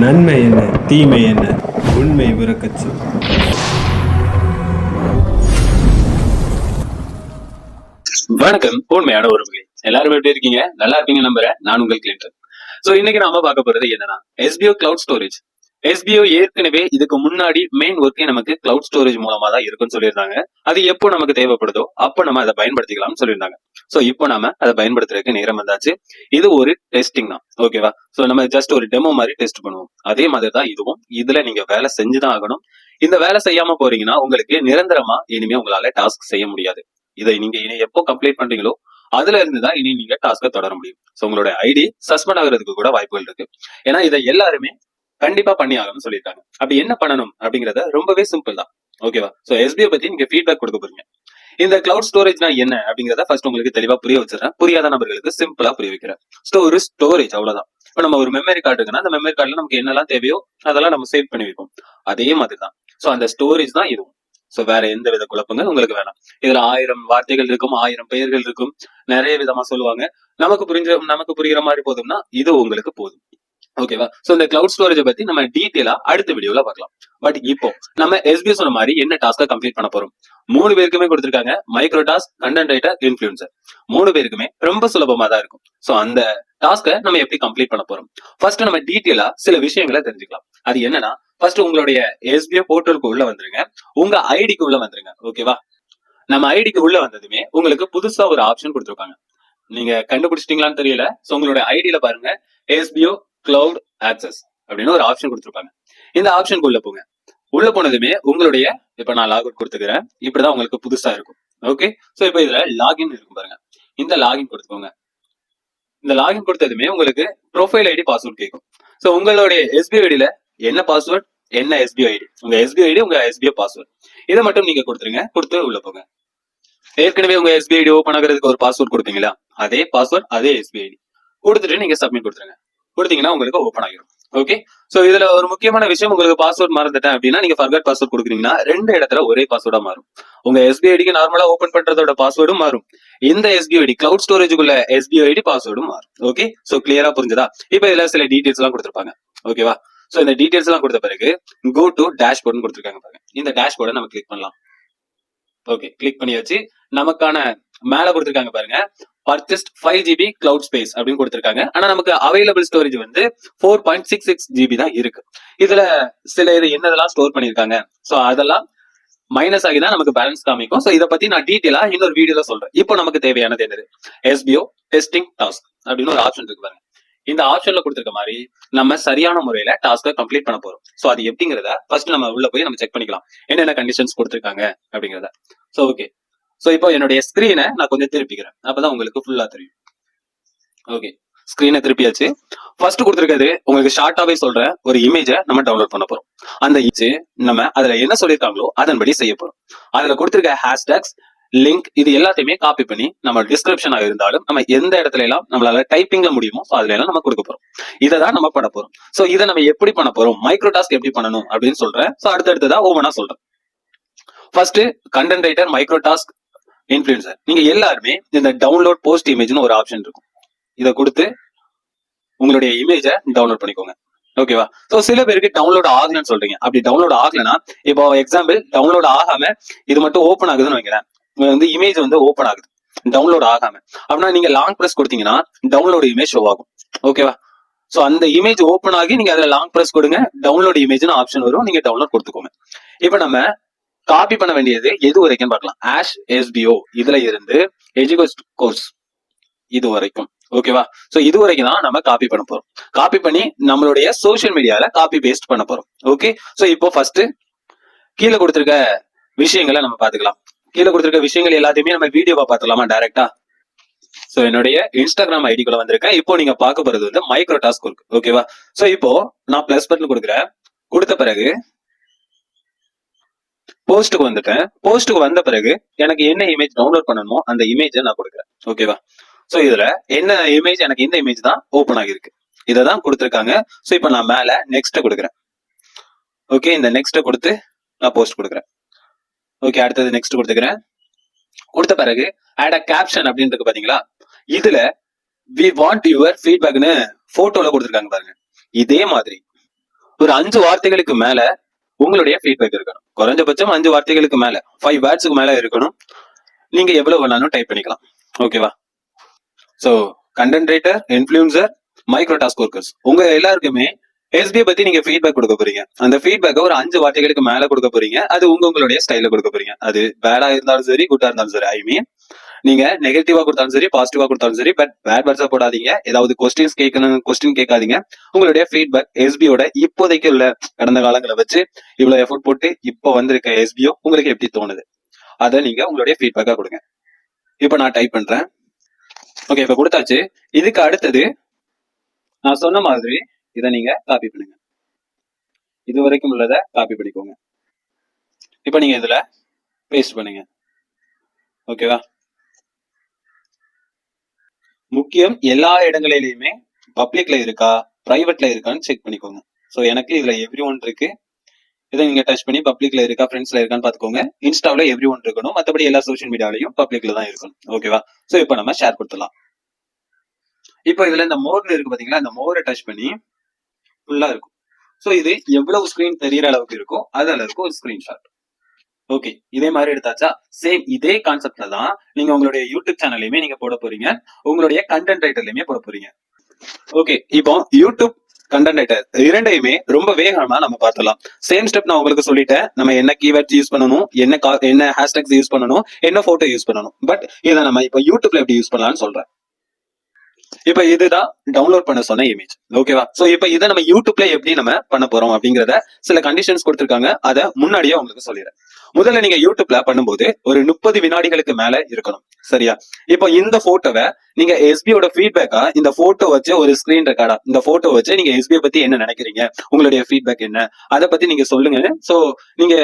நன்மை என்ன தீமை என்ன உண்மை உறக்கச்சு. வணக்கம் உண்மையான உறவுகளே, எல்லாரும் எப்படி இருக்கீங்க? நல்லா இருப்பீங்க நம்புறேன். நான் உங்கள் கிளின்டன். சோ இன்னைக்கு நாம பார்க்க போறது என்னன்னா எஸ்பிஓ கிளவுட் ஸ்டோரேஜ். எஸ்பிஓ ஏற்கனவே இதுக்கு முன்னாடி மெயின் ஒர்க்கே நமக்கு கிளவுட் ஸ்டோரேஜ் மூலமா தான் இருக்குன்னு சொல்லியிருந்தாங்க. அது எப்போ நமக்கு தேவைப்படுதோ அப்ப நம்ம அதை பயன்படுத்திக்கலாம்னு சொல்லியிருந்தாங்க. சோ இப்போ நாம அதை பயன்படுத்துறதுக்கு நேரம் வந்தாச்சு. இது ஒரு டெஸ்டிங் தான், ஓகேவா? சோ நம்ம ஜஸ்ட் ஒரு டெமோ மாதிரி டெஸ்ட் பண்ணுவோம். அதே மாதிரி தான் இதுவும். இதுல நீங்க வேலை செஞ்சுதான் ஆகணும். இந்த வேலை செய்யாம போறீங்கன்னா உங்களுக்கு நிரந்தரமா இனிமே உங்களால டாஸ்க் செய்ய முடியாது. இதை நீங்க இனி எப்போ கம்ப்ளீட் பண்றீங்களோ அதுல இருந்துதான் இனி நீங்க டாஸ்க தொடர முடியும். சோ உங்களோட ஐடி சஸ்பெண்ட் ஆகுறதுக்கு கூட வாய்ப்புகள் இருக்கு. ஏன்னா இதை எல்லாருமே கண்டிப்பா பண்ணி ஆகணும்னு சொல்லியிருக்காங்க. அப்படி என்ன பண்ணணும் அப்படிங்கறத ரொம்பவே சிம்பிள் தான், ஓகேவா? சோ எஸ்பிஓ பத்தி நீங்க ஃபீட்பேக் கொடுக்க போறீங்க. இந்த கிளவுட் ஸ்டோரேஜ்னா என்ன அப்படிங்கறத ஃபர்ஸ்ட் உங்களுக்கு தெளிவா புரிய வச்சிடறேன். புரியாத நபர்களுக்கு சிம்பிளா புரிய வைக்கிறேன். ஒரு ஸ்டோரேஜ், அவ்வளவுதான். இப்ப நம்ம ஒரு மெமரி கார்டு இருக்குன்னா அந்த மெமரி கார்டுல நமக்கு என்னெல்லாம் தேவையோ அதெல்லாம் நம்ம சேவ் பண்ணி வைப்போம். அதே மாதிரிதான் சோ அந்த ஸ்டோரேஜ் தான் இதுவும். சோ வேற எந்த வித குழப்பங்கள் உங்களுக்கு வேணாம். இதுல 1000 வார்த்தைகள் இருக்கும், 1000 பெயர்கள் இருக்கும், நிறைய விதமா சொல்லுவாங்க. நமக்கு புரியுற மாதிரி போதும்னா இது உங்களுக்கு போதும், ஓகேவா? சோ இந்த கிளவுட் ஸ்டோரேஜ் பத்தி நம்ம டீடைலா அடுத்த வீடியோல பார்க்கலாம். பட் இப்போ நம்ம எஸ்பிஓ சொன்ன மாதிரி என்ன டாஸ்க கம்ப்ளீட் பண்ண போறோம்? 3 பேருக்குமே கொடுத்திருக்காங்க micro task, content writer, influencer. 3 பேருக்குமே ரொம்ப சுலபமா தான் இருக்கும். சோ அந்த டாஸ்க நம்ம எப்படி கம்ப்ளீட் பண்ண போறோம்? ஃபர்ஸ்ட் நம்ம டீடைலா சில விஷயங்களை தெரிஞ்சுக்கலாம். அது என்னன்னா, ஃபர்ஸ்ட் உங்களுடைய எஸ்பிஓ போர்ட்டலுக்கு உள்ள வந்துருங்க. உங்க ஐடிக்கு உள்ள வந்துருங்க, ஓகேவா? நம்ம ஐடிக்கு உள்ள வந்ததுமே உங்களுக்கு புதுசா ஒரு ஆப்ஷன் கொடுத்திருப்பாங்க. நீங்க கண்டுபிடிச்சிட்டீங்களான்னு தெரியல. சோ உங்களுடைய ஐடியில பாருங்க, எஸ்பிஓ கிளவுட் ஆக்சஸ் அப்படின்னு ஒரு ஆப்ஷன் கொடுத்திருப்பாங்க. இந்த ஆப்ஷனுக்கு உள்ள போங்க. உள்ள போனதுமே உங்களுடைய, இப்ப நான் லாக் அவுட் கொடுத்துக்கிறேன். இப்படிதான் உங்களுக்கு புதுசா இருக்கும், ஓகே? சோ இப்ப இதுல லாகின் இருக்கும் பாருங்க. இந்த லாகின் கொடுத்துக்கோங்க. இந்த லாகின் கொடுத்ததுமே உங்களுக்கு ப்ரொஃபைல் ஐடி பாஸ்வேர்ட் கேட்கும். சோ உங்களுடைய எஸ்பிஓ ஐடியில என்ன பாஸ்வேர்ட், என்ன எஸ்பிஓ ஐடி, உங்க எஸ்பிஓ ஐடி, உங்க எஸ்பிஓ பாஸ்வேர்ட், இதை மட்டும் நீங்க கொடுத்துருங்க. கொடுத்து உள்ள போங்க. ஏற்கனவே உங்க எஸ்பிஐ ஐடி ஓபன் ஆகிறதுக்கு ஒரு பாஸ்வேர்ட் கொடுப்பீங்களா? அதே பாஸ்வேர்ட், அதே எஸ்பிஐ ஐடி கொடுத்துட்டு நீங்க சப்மிட் கொடுத்துருங்க. கொடுத்தீங்கன்னா உங்களுக்கு ஓபன் ஆகிடும், ஓகே? சோ இதுல ஒரு முக்கியமான விஷயம், உங்களுக்கு பாஸ்வேர்ட் மறந்துட்டேன் அப்படின்னா நீங்க ஃபர்கட் பாஸ்வேர்ட் கொடுக்குறீங்கன்னா 2 இடத்துல ஒரே பாஸ்வேர்டா மாறும். உங்க எஸ்பிஐ ஐடிக்கு நார்மலா ஓபன் பண்றதோட பாஸ்வேர்டும் மாறும். இந்த எஸ்பிஐ ஐடி கிளவுட் ஸ்டோரேஜுக்குள்ள எஸ்பிஐ ஐடி பாஸ்வேர்டும் மாறும், ஓகே? சோ கிளியரா புரிஞ்சதா? இப்ப இதுல சில டீடைல்ஸ் எல்லாம் கொடுத்திருப்பாங்க, ஓகேவா? சோ இந்த டீடைல்ஸ் எல்லாம் கொடுத்த பிறகு கோ டு டேஷ்போர்ட்னு கொடுத்திருக்காங்க பாருங்க. இந்த டேஷ்போர்டை நம்ம கிளிக் பண்ணலாம். ஓகே, கிளிக் பண்ணியாச்சு. நமக்கான மேல கொடுத்திருக்காங்க பாருங்க, பர்ச்சேஸ்ட் 5 GB கிளவுட் ஸ்பேஸ் அப்படின்னு கொடுத்திருக்காங்க. ஆனா நமக்கு அவைலபிள் ஸ்டோரேஜ் வந்து 4.66 GB தான் இருக்கு. இதுல சில இது என்னதெல்லாம் ஸ்டோர் பண்ணிருக்காங்க, சோ அதெல்லாம் மைனஸ் ஆகி தான் நமக்கு பேலன்ஸ் காமிக்கும். சோ இதை பத்தி நான் டீடைலா இன்னொரு வீடியோல சொல்றேன். இப்போ நமக்கு தேவையானது என்னது? எஸ்பிஓ டெஸ்டிங் டாஸ்க் அப்படின்னு ஒரு ஆப்ஷன் இருக்கு பாருங்க. இந்த ஆப்ஷன்ல கொடுத்திருக்க மாதிரி நம்ம சரியான முறையில டாஸ்க கம்ப்ளீட் பண்ண போறோம். சோ அது எப்படிங்கிறத ஃபர்ஸ்ட் நம்ம உள்ள போய் நம்ம செக் பண்ணிக்கலாம், என்னென்ன கண்டிஷன்ஸ் கொடுத்திருக்காங்க அப்படிங்கிறத. சோ ஓகே, சோ இப்போ என்னுடைய ஸ்கிரீனை நான் கொஞ்சம் திருப்பிக்கிறேன், அப்பதான் உங்களுக்கு ஃபுல்லா தெரியும். ஓகே, ஸ்கிரீனை திருப்பியாச்சு. ஃபர்ஸ்ட் கொடுத்திருக்கிறது உங்களுக்கு ஷார்ட்டாவே சொல்றேன், ஒரு இமேஜை நம்ம டவுன்லோட் பண்ண போறோம். அந்த இமேஜ் நம்ம அதுல என்ன சொல்லியிருக்காங்களோ அதன்படி செய்ய போறோம். அதுல கொடுத்திருக்க ஹேஷ்டாக்ஸ், லிங்க், இது எல்லாத்தையுமே காப்பி பண்ணி நம்ம டிஸ்கிரிப்ஷனா இருந்தாலும் நம்ம எந்த இடத்துல எல்லாம் நம்மளால டைப்பிங்ல முடியுமோ அதுல எல்லாம் நம்ம கொடுக்க போறோம். இதை தான் நம்ம பண்ண போறோம். சோ இதை நம்ம எப்படி பண்ண போறோம், மைக்ரோ டாஸ்க் எப்படி பண்ணணும் அப்படின்னு சொல்றேன். சோ அடுத்தடுத்ததான் ஒவ்வொன்றா சொல்றேன். First content writer, micro task, influencer. நீங்க எல்லாருமே இந்த டவுன்லோட் போஸ்ட் இமேஜ்னு ஒரு ஆப்ஷன் இருக்கும். இதை கொடுத்து உங்களுடைய இமேஜை டவுன்லோட் பண்ணிக்கோங்க, ஓகேவா? சோ சில பேருக்கு டவுன்லோட் ஆகலன்னு சொல்றீங்க. அப்படி டவுன்லோட் ஆகலன்னா, இப்போ எக்ஸாம்பிள் டவுன்லோட் ஆகாம இது மட்டும் ஓப்பன் ஆகுதுன்னு வைங்களேன். வந்து இமேஜ் வந்து ஓப்பன் ஆகுது, டவுன்லோட் ஆகாம. அப்படின்னா நீங்க லாங் பிரஸ் கொடுத்தீங்கன்னா டவுன்லோட் இமேஜ் ஷோ ஆகும், ஓகேவா? சோ அந்த இமேஜ் ஓப்பன் ஆகி நீங்க அதுல லாங் பிரஸ் கொடுங்க, டவுன்லோட் இமேஜ்னு ஆப்ஷன் வரும், நீங்க டவுன்லோட் கொடுத்துக்கோங்க. இப்ப நம்ம காப்பி பண்ண வேண்டியது எது வரைக்கும் பார்க்கலாம். ஆஷ் எஸ்பிஓ இதுல இருந்து எஜுகேஷன் கோர்ஸ் இது வரைக்கும், ஓகேவா? சோ இது வரைக்கும் தான் நம்ம காப்பி பண்ண போறோம். காப்பி பண்ணி நம்மளுடைய சோசியல் மீடியால காப்பி பேஸ்ட் பண்ண போறோம், ஓகே? சோ இப்போ ஃபர்ஸ்ட் கீழே கொடுத்திருக்க விஷயங்களை நம்ம பாத்துக்கலாம். கீழே கொடுத்திருக்க விஷயங்கள் எல்லாத்தையுமே நம்ம வீடியோவா பாத்துலாமா டைரக்டா? சோ என்னுடைய இன்ஸ்டாகிராம் ஐடிக்குள்ள வந்திருக்கேன். இப்போ நீங்க பார்க்க போறது வந்து மைக்ரோ டாஸ்க் இருக்கு, ஓகேவா? சோ இப்போ நான் பிளஸ் பட்டன் கொடுக்குறேன். கொடுத்த பிறகு போஸ்ட்டுக்கு வந்துட்டேன். போஸ்ட்டுக்கு வந்த பிறகு எனக்கு என்ன இமேஜ் டவுன்லோட் பண்ணணுமோ அந்த இமேஜை நான் கொடுக்குறேன், ஓகேவா? சோ இதுல என்ன இமேஜ், எனக்கு இந்த இமேஜ் தான் ஓப்பன் ஆகிருக்கு, இதை தான் கொடுத்திருக்காங்க. சோ இப்போ நான் மேல நெக்ஸ்ட் கொடுக்குறேன், ஓகே? இந்த நெக்ஸ்ட் கொடுத்து நான் போஸ்ட் கொடுக்குறேன், ஓகே? அடுத்தது நெக்ஸ்ட் கொடுத்துக்கிறேன். கொடுத்த பிறகு ஆட் அ கேப்ஷன் அப்படின்னு இருக்கு பாத்தீங்களா? இதுல வி வாண்ட் யுவர் ஃபீட்பேக்னு போட்டோல கொடுத்திருக்காங்க பாருங்க. இதே மாதிரி ஒரு 5 வார்த்தைகளுக்கு மேல உங்களுடைய ஃபீட்பேக் இருக்கணும். குறைஞ்சபட்சம் 5 வார்த்தைகளுக்கு மேல 5 வேர்ட்ஸ்க்கு மேல இருக்கணும். நீங்க எவ்வளவு வேணாலும் டைப் பண்ணிக்கலாம். ஓகேவா? So content writer, influencer, micro task workers, உங்க எல்லாருக்குமே எஸ்பிஐ பத்தி நீங்க ஃபீட்பேக் கொடுக்க போறீங்க. அந்த ஃபீட்பேக்கை ஒரு 5 வார்த்தைகளுக்கு மேல கொடுக்க போறீங்க. அது உங்களுடைய ஸ்டைல கொடுக்க போறீங்க. அது பேடா இருந்தாலும் சரி, குட்டா இருந்தாலும் சரி. ஐ மீன் நீங்க நெகட்டிவா கொடுத்தாலும் சரி, பாசிட்டிவா கொடுத்தாலும் சரி, பட் பேட் வேர்ட்ஸா போடாதீங்க. ஏதாவது கொஸ்டின் கேட்காதீங்க. உங்களுடைய ஃபீட்பேக் எஸ்பியோட இப்போதைக்கு உள்ள கடந்த காலங்களை வச்சு இவ்வளவு எஃபோர்ட் போட்டு இப்போ வந்திருக்க எஸ்பியோ உங்களுக்கு எப்படி தோணுது, அதை நீங்க உங்களுடைய ஃபீட்பேக்கா கொடுங்க. இப்போ நான் டைப் பண்றேன். ஓகே, இப்ப கொடுத்தாச்சு. இதுக்கு அடுத்தது நான் சொன்ன மாதிரி இதை நீங்க காப்பி பண்ணுங்க. இது வரைக்கும் உள்ளதை காப்பி பண்ணிக்கோங்க. இப்ப நீங்க இதுல பேஸ்ட் பண்ணுங்க. ஓகேவா? முக்கியம், எல்லா இடங்களிலுமே பப்ளிக்ல இருக்கா பிரைவேட்ல இருக்கான்னு செக் பண்ணிக்கோங்க. சோ எனக்கு இதுல எவ்ரி ஒன் இருக்கு. இதை நீங்க டச் பண்ணி பப்ளிக்ல இருக்கா ஃப்ரெண்ட்ஸ்ல இருக்கான்னு பாத்துக்கோங்க. இன்ஸ்டாவில் எவ்ரி ஒன் இருக்கணும். மற்றபடி எல்லா சோஷியல் மீடியாவிலையும் பப்ளிக்ல தான் இருக்கணும். ஓகேவா? சோ இப்போ நம்ம ஷேர் கொடுத்துடலாம். இப்போ இதுல இந்த மோர்னு இருக்கு பாத்தீங்களா, இந்த மோரை டச் பண்ணி ஃபுல்லா இருக்கும். சோ இது எவ்வளவு ஸ்கிரீன் தெரியற அளவுக்கு இருக்கோ அது அளவுக்கு ஒரு ஸ்கிரீன்ஷாட். ஓகே, இதே மாதிரி எடுத்தாச்சா? சேம் இதே கான்செப்ட்ல தான் நீங்க உங்களுடைய யூடியூப் சேனல்லையுமே நீங்க போட போறீங்க, உங்களுடைய கண்டென்ட் ரைட்டர்லயுமே போட போறீங்க. ஓகே, இப்போ யூடியூப் கண்டென்ட் ரைட்டர் இரண்டையுமே ரொம்ப வேகமா நம்ம பார்த்தலாம். சேம் ஸ்டெப் நான் உங்களுக்கு சொல்லிட்டேன். நம்ம என்ன கீவேர்ட்ஸ் யூஸ் பண்ணணும், என்ன ஹேஷ்டேக்ஸ் யூஸ் பண்ணணும், என்ன போட்டோ யூஸ் பண்ணணும். பட் இதை நம்ம இப்போ யூடியூப்ல எப்படி யூஸ் பண்ணலாம்னு சொல்றேன். இப்ப இதுதான் டவுன்லோட் பண்ண சொன்ன இமேஜ். ஓகேவா? சோ இப்ப இதை நம்ம யூடியூப்ல எப்படி நம்ம பண்ண போறோம் அப்படிங்கறத சில கண்டிஷன்ஸ் கொடுத்திருக்காங்க. அதை முன்னாடியே உங்களுக்கு சொல்லிடுறேன். முதல்ல நீங்க யூடியூப்ல பண்ணும்போது ஒரு 30 வினாடிகளுக்கு மேல இருக்கணும். சரியா? இப்போ இந்த போட்டோவை நீங்க எஸ்பியோட ஃபீட்பேக்கா இந்த போட்டோ வச்சு ஒரு ஸ்கிரீன் ரெக்கார்டா இந்த போட்டோ வச்சு நீங்க எஸ்பிஐ பத்தி என்ன நினைக்கிறீங்க, உங்களுடைய ஃபீட்பேக் என்ன, அதை பத்தி நீங்க சொல்லுங்க. சோ நீங்க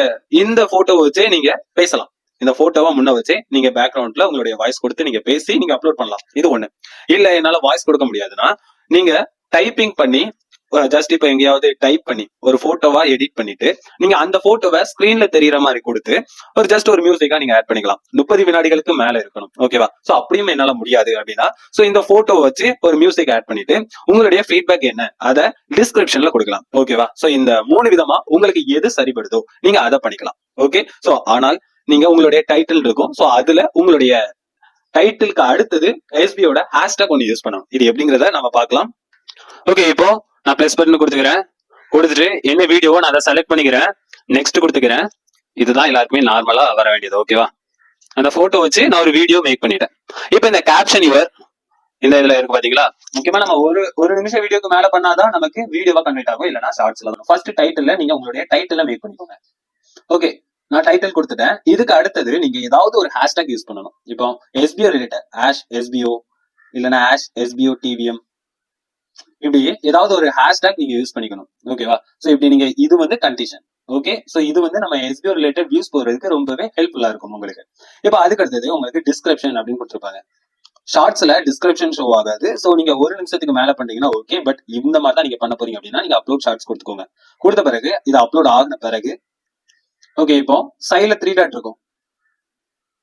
இந்த போட்டோ வச்சு நீங்க பேசலாம். இந்த போட்டோவா முன்ன வச்சு நீங்க பேக்ரவுண்ட்ல உங்களுடைய வாய்ஸ் கொடுத்து நீங்க பேசி நீங்க அப்லோட் பண்ணலாம். இது ஒண்ணு. இல்ல என்னால வாய்ஸ் கொடுக்க முடியாதுன்னா நீங்க டைப்பிங் பண்ணி ஜஸ்ட் இப்ப எங்கேயாவது டைப் பண்ணி ஒரு போட்டோவா எடிட் பண்ணிட்டு நீங்க அந்த போட்டோவை ஸ்கிரீன்ல தெரியற மாதிரி கொடுத்து ஒரு ஜஸ்ட் ஒரு மியூசிக்கா நீங்க ஆட் பண்ணிக்கலாம். 30 வினாடிகளுக்கு மேல இருக்கணும். ஓகேவா? சோ அப்படியும் என்னால முடியாது அப்படின்னா சோ இந்த போட்டோ வச்சு ஒரு மியூசிக் ஆட் பண்ணிட்டு உங்களுடைய ஃபீட்பேக் என்ன அதை டிஸ்கிரிப்ஷன்ல கொடுக்கலாம். ஓகேவா? சோ இந்த 3 விதமா உங்களுக்கு எது சரிபடுதோ நீங்க அதை பண்ணிக்கலாம். ஓகே, சோ ஆனால் நீங்க உங்களுடைய டைட்டில் இருக்கும். சோ அதுல உங்களுடைய டைட்டிலுக்கு அடுத்தது எஸ்பியோட ஹேஷ்டாக் ஒன்று யூஸ் பண்ணணும். இது எப்படிங்கிறத நம்ம பார்க்கலாம். ஓகே, இப்போ நான் பிளஸ் பட்டன் கொடுத்துக்கிறேன். கொடுத்துட்டு என்ன வீடியோவோ நான் அதை செலக்ட் பண்ணிக்கிறேன். நெக்ஸ்ட் கொடுத்துக்கிறேன். இதுதான் எல்லாருக்குமே நார்மலா வர வேண்டியது. ஓகேவா? அந்த போட்டோ வச்சு நான் ஒரு வீடியோ மேக் பண்ணிட்டேன். இப்போ இந்த கேப்ஷன் இந்த இதுல இருக்கு பாத்தீங்களா, முக்கியமா நம்ம ஒரு நிமிஷம் வீடியோக்கு மேல பண்ணாதான் நமக்கு வீடியோவா கன்வெர்ட் ஆகும், இல்லைன்னா ஷார்ட்ஸ்ல வரும். ஃபர்ஸ்ட் டைட்டில் நீங்க உங்களுடைய டைட்டில மேக் பண்ணிக்கோங்க. ஓகே, நான் டைட்டில் கொடுத்துட்டேன். இதுக்கு அடுத்தது நீங்க ஏதாவது ஒரு ஹேஷ்டாக் யூஸ் பண்ணணும். இப்போ எஸ்பிஓ ரிலேட்டட் ஆஷ் எஸ்பிஓ இல்லைன்னா ஆஷ் எஸ்பிஓ டிவிஎம், இப்படி ஏதாவது ஒரு ஹேஷ்டாக் நீங்க யூஸ் பண்ணிக்கணும். ஓகேவா? சோ இப்படி நீங்க இது கண்டிஷன். ஓகே, சோ இது நம்ம எஸ்பிஓ ரிலேட்டட் வியூஸ் போறதுக்கு ரொம்பவே ஹெல்ப்ஃபுல்லா இருக்கும் உங்களுக்கு. இப்போ அதுக்கு அடுத்தது உங்களுக்கு டிஸ்கிரிப்ஷன் அப்படின்னு கொடுத்துருப்பாங்க. ஷார்ட்ஸ்ல டிஸ்கிரிப்ஷன் ஷோ ஆகாது. சோ நீங்க ஒரு நிமிஷத்துக்கு மேல பண்ணீங்கன்னா ஓகே, பட் இந்த மாதிரி தான் நீங்க பண்ண போறீங்க அப்படின்னா நீங்க அப்லோட் ஷார்ட்ஸ் கொடுத்துக்கோங்க. கொடுத்த பிறகு இது அப்லோட் ஆகின பிறகு ஓகே, இப்போ சைட்ல 3 டாட் இருக்கும்.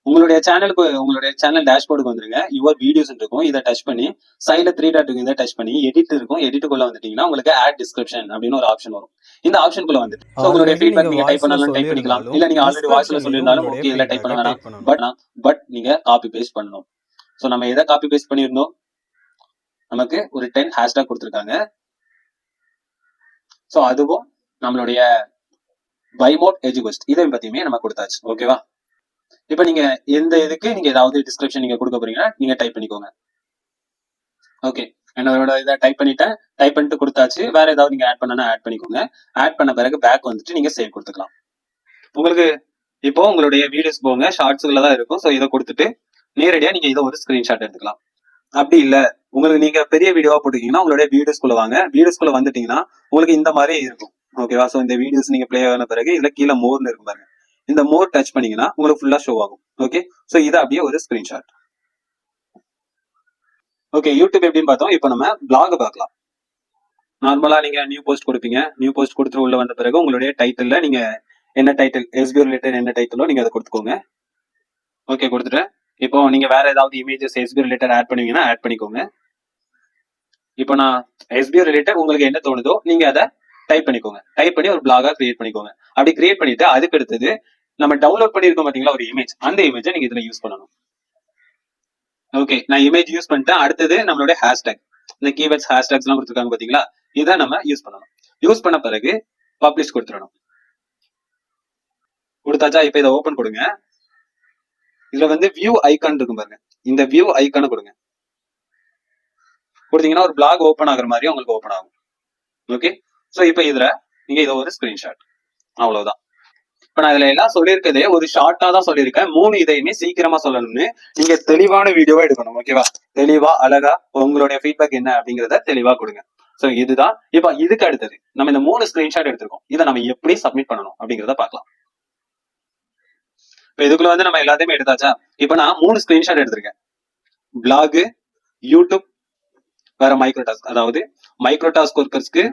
உங்களுடைய சேனல் டேஷ்போர்டுக்கு வந்துருங்க. யுவர் வீடியோஸ் இருக்கும். இதை டச் பண்ணி சைட்ல 3 டாட் இருக்கும். இதை டச் பண்ணி எடிட் இருக்கும். எடிட்டுக்குள்ள வந்துட்டீங்கன்னா உங்களுக்கு ஆட் டிஸ்கிரிப்ஷன் அப்படின்னு ஒரு ஆப்ஷன் வரும். இந்த ஆப்ஷனுக்குள்ள வந்துட்டு உங்களுடைய ஃபீட்பேக் நீங்க டைப் பண்ணாலும் டைப் பண்ணிக்கலாம். இல்ல நீங்க ஆல்ரெடி வாய்ஸ்ல சொல்லியிருந்தாலும் ஓகே, இதுல டைப் பண்ண வேணாம். பட் நீங்க காப்பி பேஸ்ட் பண்ணணும். சோ நம்ம எதை காப்பி பேஸ்ட் பண்ணிருந்தோம், நமக்கு ஒரு 10 ஹேஷ்டாக் கொடுத்துருக்காங்க. சோ அதுவும் நம்மளுடைய பைமோட் எஜுகஸ்ட் இதை பத்தியுமே நம்ம கொடுத்தாச்சு. ஓகேவா? இப்ப நீங்க எந்த இதுக்கு நீங்க ஏதாவது டிஸ்கிரிப்ஷன் நீங்க கொடுக்க போறீங்கன்னா நீங்க டைப் பண்ணிக்கோங்க. ஓகே, என்னோட இதை டைப் பண்ணிட்டு கொடுத்தாச்சு. வேற ஏதாவது நீங்க ஆட் பண்ணா ஆட் பண்ணிக்கோங்க. ஆட் பண்ண பிறகு பேக் வந்துட்டு நீங்க சேவ் கொடுத்துக்கலாம். உங்களுக்கு இப்போ உங்களுடைய வீடியோஸ் போங்க, ஷார்ட்ஸ்ல தான் இருக்கும். சோ இதை கொடுத்துட்டு நேரடியா நீங்க இதை ஒரு ஸ்கிரீன்ஷாட் எடுத்துக்கலாம். அப்படி இல்ல உங்களுக்கு நீங்க பெரிய வீடியோவா போட்டுக்கீங்கன்னா உங்களுடைய வீடியோஸ்குள்ள வாங்க. வீடியோஸ்குள்ள வந்துட்டீங்கன்னா உங்களுக்கு இந்த மாதிரி இருக்கும். ஓகேவா? சோ இந்த வீடியோஸ் நீங்க பிளே ஆன பிறகு இதுல கீழே மோர்னு இருக்கும் பாருங்க. இந்த மோர் டச் பண்ணீங்கன்னா உங்களுக்கு ஃபுல்லா ஷோ ஆகும். ஓகே, சோ இது அப்படியே ஒரு ஸ்கிரீன்ஷாட். ஓகே, யூடியூப் எப்படின்னு பார்த்தோம். இப்போ நம்ம பிளாக் பார்க்கலாம். நார்மலா நீங்க நியூ போஸ்ட் கொடுப்பீங்க. நியூ போஸ்ட் கொடுத்துட்டு உள்ள வந்த பிறகு உங்களுடைய டைட்டில்ல நீங்க என்ன டைட்டில், எஸ்பிஓ ரிலேட்டட் என்ன டைட்டிலோ நீங்க அதை கொடுத்துக்கோங்க. ஓகே, கொடுத்துட்டு இப்போ நீங்க வேற ஏதாவது இமேஜஸ் எஸ்பிஓ ரிலேட்டட் ஆட் பண்ணுவீங்கன்னா ஆட் பண்ணிக்கோங்க. இப்போ நான் எஸ்பிஓ ரிலேட்டட் உங்களுக்கு என்ன தோணுதோ நீங்க அதை டைப் பண்ணிக்கோங்க. டைப் பண்ணி ஒரு பிளாகா கிரியேட் பண்ணிக்கோங்க. அப்படி கிரியேட் பண்ணிட்டு அதுக்கு அடுத்தது நம்ம டவுன்லோட் பண்ணிருக்கோம் பாத்தீங்களா ஒரு இமேஜ், அந்த இமேஜை நீங்க இதுல யூஸ் பண்ணணும். ஓகே, நான் இமேஜ் யூஸ் பண்ணிட்டேன். அடுத்தது நம்மளுடைய ஹேஷ்டேக், இந்த கீவேர்ட்ஸ் ஹேஷ்டேக்ஸ் எல்லாம் கொடுத்துருக்காங்க பாத்தீங்களா, இதை நம்ம யூஸ் பண்ணணும். யூஸ் பண்ண பிறகு பப்ளிஷ் கொடுத்துடணும். கொடுத்தாச்சா? இப்ப இதை ஓபன் கொடுங்க. இதுல வந்து வியூ ஐக்கான் இருக்கும் பாருங்க, இந்த வியூ ஐக்கான கொடுங்க. கொடுத்தீங்கன்னா ஒரு பிளாக் ஓபன் ஆகுற மாதிரி உங்களுக்கு ஓபன் ஆகும். ஓகே, சோ இப்ப இதுல நீங்க இதை ஒரு ஸ்கிரீன்ஷாட், அவ்வளவுதான். இப்ப நான் இதுல எல்லாம் சொல்லியிருக்கதே ஒரு ஷார்ட்டா தான் சொல்லியிருக்கேன். 3 இதையுமே சீக்கிரமா சொல்லணும்னு நீங்க தெளிவான வீடியோவா எடுக்கணும். ஓகேவா? தெளிவா அழகா உங்களுடைய ஃபீட்பேக் என்ன அப்படிங்கறத தெளிவா கொடுங்க. சோ இதுதான். இப்ப இதுக்கு அடுத்தது நம்ம இந்த 3 ஸ்கிரீன்ஷாட் எடுத்திருக்கோம், இதை நம்ம எப்படி சப்மிட் பண்ணணும் அப்படிங்கறத பாக்கலாம். இப்ப இதுக்குள்ள வந்து நம்ம எல்லாத்தையுமே எடுத்தாச்சா? இப்ப நான் 3 ஸ்கிரீன்ஷாட் எடுத்திருக்கேன். பிளாக், யூடியூப், வேற மைக்ரோடாஸ்க். அதாவது மைக்ரோடாஸ்க் ஒர்க்கர்ஸ்க்கு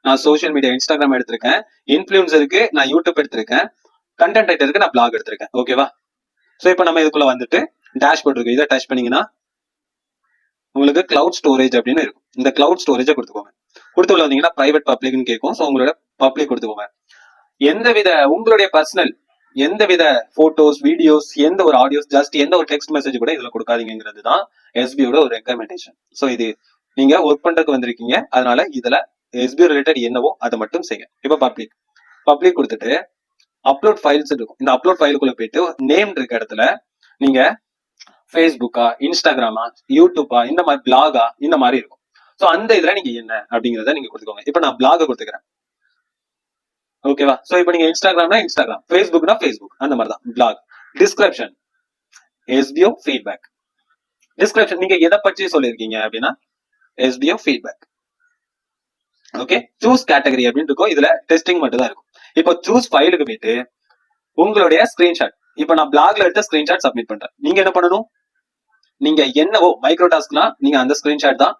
நான் சோசியல் மீடியா இன்ஸ்டாகிராம் எடுத்திருக்கேன், இன்ஃபுளுசருக்கு நான் யூடியூப் எடுத்திருக்கேன், கண்டென்ட் ரைட்டருக்கு நான் பிளாக் எடுத்திருக்கேன். ஓகேவா? சோ இப்போ நம்ம இதுக்குள்ள வந்துட்டு டேஷ்போர்ட் இருக்கு, இதை டச் பண்ணீங்கன்னா உங்களுக்கு கிளவுட் ஸ்டோரேஜ் அப்படின்னு இருக்கும். இந்த கிளவுட் ஸ்டோரேஜை கொடுத்துக்கோங்க. கொடுத்து உள்ள வந்தீங்கன்னா பிரைவேட் பப்ளிக்னு கேட்கும். ஸோ உங்களோட பப்ளிக் கொடுத்துக்கோங்க. எந்தவித உங்களுடைய பர்சனல் எந்தவித போட்டோஸ், வீடியோஸ், எந்த ஒரு ஆடியோஸ், ஜஸ்ட் எந்த ஒரு டெக்ஸ்ட் மெசேஜ் கூட இதுல கொடுக்காதீங்கிறது தான் எஸ்பியோட ஒரு ரெக்கமெண்டேஷன். ஸோ இது நீங்க ஒர்க் பண்றதுக்கு வந்திருக்கீங்க, அதனால இதுல எஸ்பிஓ ரிலேட்டட் என்னவோ அதை மட்டும் செய்யுங்க. இப்போ பப்ளிக் கொடுத்துட்டு அப்லோட் ஃபைல்ஸ் இருக்கும். இந்த அப்லோட் ஃபைலுக்குள்ள போயிட்டு நேம் இருக்க இடத்துல நீங்க ஃபேஸ்புக்கா, இன்ஸ்டாகிராமா, யூடியூப்பா, இந்த மாதிரி பிளாகா, இந்த மாதிரி இருக்கும். ஸோ அந்த இதுல நீங்க என்ன அப்படிங்கறத நீங்க கொடுத்துக்கோங்க. இப்போ நான் பிளாக கொடுத்துக்கிறேன். ஓகேவா? சோ இப்போ நீங்க இன்ஸ்டாகிராம்னா இன்ஸ்டாகிராம், ஃபேஸ்புக்னா ஃபேஸ்புக், அந்த மாதிரி தான் blog. Description SEO feedback. Description நீங்க எதை பற்றி சொல்லியிருக்கீங்க அப்படின்னா SEO feedback. Okay, choose category அப்படின்னு இருக்கும். இதுல டெஸ்டிங் மட்டும் தான் இருக்கும். இப்போ சூஸ் ஃபைலுக்கு போயிட்டு உங்களுடைய ஸ்கிரீன்ஷாட், இப்போ நான் பிளாக்ல எடுத்த ஸ்கிரீன்ஷாட் சப்மிட் பண்றேன். நீங்க என்ன பண்ணணும்? நீங்க என்னவோ மைக்ரோடாஸ்க்னா நீங்க அந்த ஸ்கிரீன்ஷாட் தான்,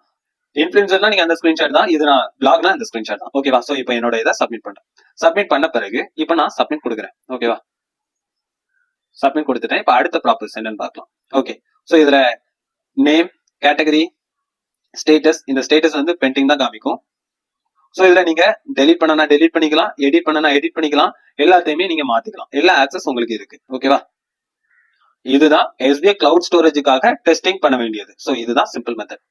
இன்ஃபுளுசர்னா நீங்க அந்த ஸ்கிரீன்ஷாட் தான், இது நான் பிளாக்னா அந்த ஸ்கிரீன்ஷாட் தான். ஓகேவா? சோ இப்போ என்னோட இதை சப்மிட் பண்றேன். சப்மிட் பண்ண பிறகு இப்போ நான் சப்மிட் கொடுக்குறேன். ஓகேவா? சப்மிட் கொடுத்துட்டேன். இப்போ அடுத்த ப்ராசஸ் என்னன்னு பார்க்கலாம். ஓகே, சோ இதுல நேம், கேட்டகரி, ஸ்டேட்டஸ், இந்த ஸ்டேட்டஸ் வந்து பெண்டிங் தான் காமிக்கும். சோ இதுல நீங்க டெலிட் பண்ணனா டெலிட் பண்ணிக்கலாம், எடிட் பண்ணனா எடிட் பண்ணிக்கலாம், எல்லாத்தையுமே நீங்க மாத்திக்கலாம். எல்லா ஆக்சஸ் உங்களுக்கு இருக்கு. ஓகேவா? இதுதான் எஸ்பிஐ கிளவுட் ஸ்டோரேஜுக்காக டெஸ்டிங் பண்ண வேண்டியது. சோ இதுதான் சிம்பிள் மெத்தட்.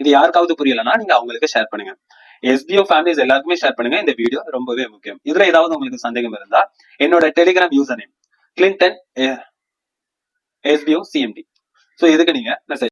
இது யாருக்காவது புரியலன்னா நீங்க அவங்களுக்கு ஷேர் பண்ணுங்க. எஸ்பிஓ ஃபேமிலிஸ் எல்லாருக்குமே ஷேர் பண்ணுங்க. இந்த வீடியோ ரொம்பவே முக்கியம். இதுல ஏதாவது உங்களுக்கு சந்தேகம் இருந்தா என்னோட Telegram user name Clinton SBO CMD. So இதுக்கு நீங்க மெசேஜ்